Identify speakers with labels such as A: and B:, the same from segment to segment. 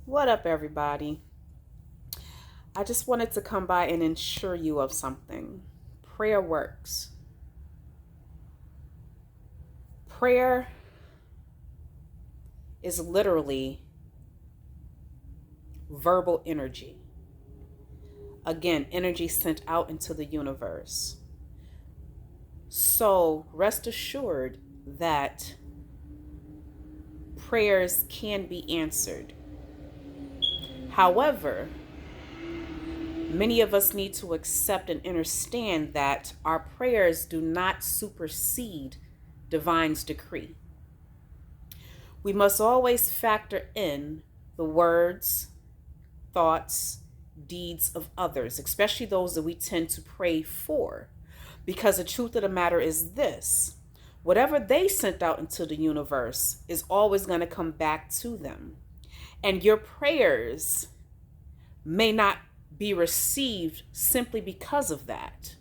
A: What up, everybody? I just wanted to come by and ensure you of something. Prayer works. Prayer is literally verbal energy. Again, energy sent out into the universe. So rest assured that prayers can be answered. However, many of us need to accept and understand that our prayers do not supersede divine's decree. We must always factor in the words, thoughts, deeds of others, especially those that we tend to pray for. Because the truth of the matter is this: whatever they sent out into the universe is always going to come back to them. And your prayers may not be received simply because of that.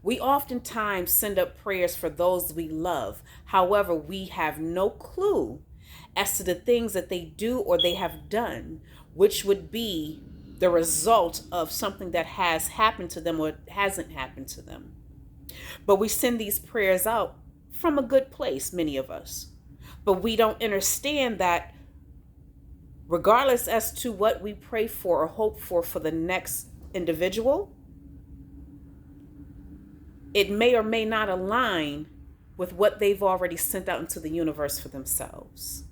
A: We oftentimes send up prayers for those we love. However, we have no clue as to the things that they do or they have done, which would be the result of something that has happened to them or hasn't happened to them. But we send these prayers out from a good place, many of us. But we don't understand that regardless as to what we pray for or hope for the next individual, it may or may not align with what they've already sent out into the universe for themselves.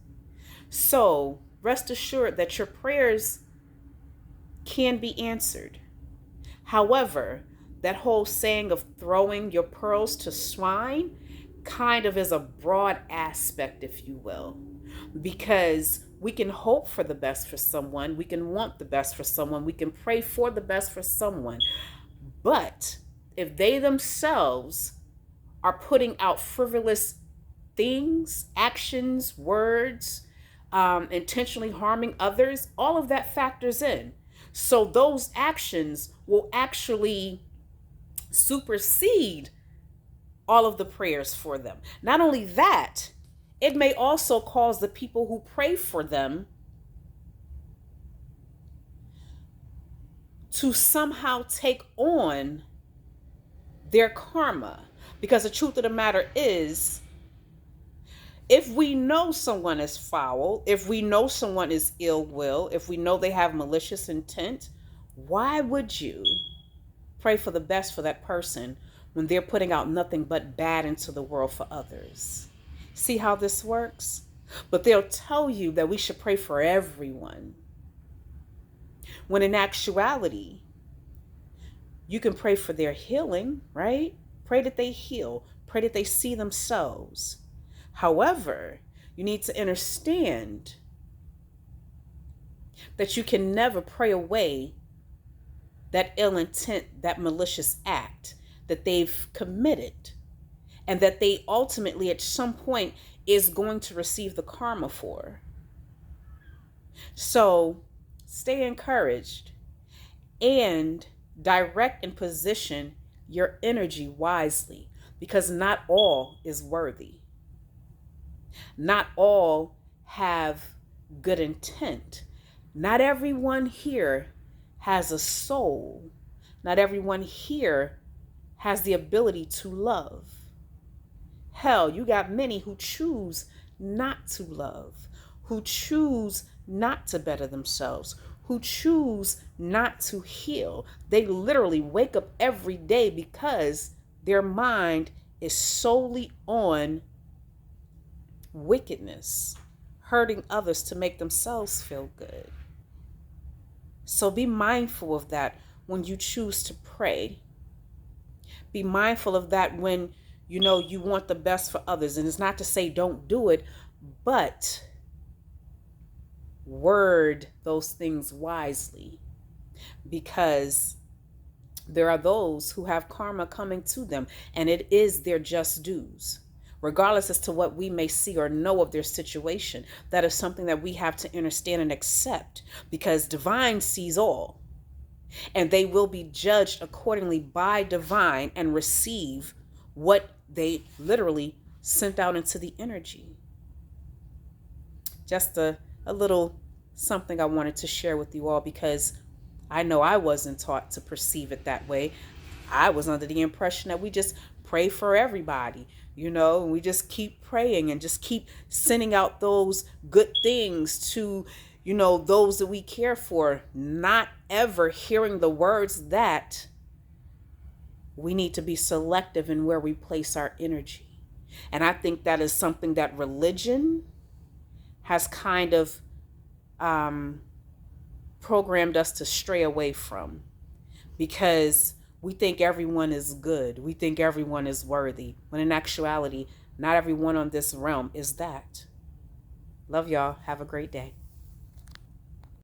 A: So rest assured that your prayers can be answered. However, that whole saying of throwing your pearls to swine kind of is a broad aspect, if you will, because we can hope for the best for someone, we can want the best for someone, we can pray for the best for someone, but if they themselves are putting out frivolous things, actions, words, intentionally harming others, all of that factors in. So those actions will actually supersede all of the prayers for them. Not only that, it may also cause the people who pray for them to somehow take on their karma. Because the truth of the matter is, if we know someone is foul, if we know someone is ill will, if we know they have malicious intent, why would you pray for the best for that person when they're putting out nothing but bad into the world for others? See how this works? But they'll tell you that we should pray for everyone, when in actuality, you can pray for their healing, right? Pray that they heal. Pray that they see themselves. However, you need to understand that you can never pray away that ill intent, that malicious act that they've committed, and that they ultimately at some point is going to receive the karma for. So stay encouraged and direct and position your energy wisely, because not all is worthy. Not all have good intent. Not everyone here has a soul. Not everyone here has the ability to love. Hell, you got many who choose not to love, who choose not to better themselves, who choose not to heal. They literally wake up every day because their mind is solely on wickedness, hurting others to make themselves feel good. So be mindful of that when you choose to pray. Be mindful of that when you want the best for others. And it's not to say don't do it, but word those things wisely, because there are those who have karma coming to them, and it is their just dues. Regardless as to what we may see or know of their situation, that is something that we have to understand and accept, because divine sees all, and they will be judged accordingly by divine and receive what they literally sent out into the energy. Just a little something I wanted to share with you all because I know I wasn't taught to perceive it that way. I was under the impression that we just pray for everybody, and we just keep praying and just keep sending out those good things to, those that we care for, not ever hearing the words that we need to be selective in where we place our energy. And I think that is something that religion has kind of programmed us to stray away from, because we think everyone is good. We think everyone is worthy, when in actuality, not everyone on this realm is that. Love y'all. Have a great day.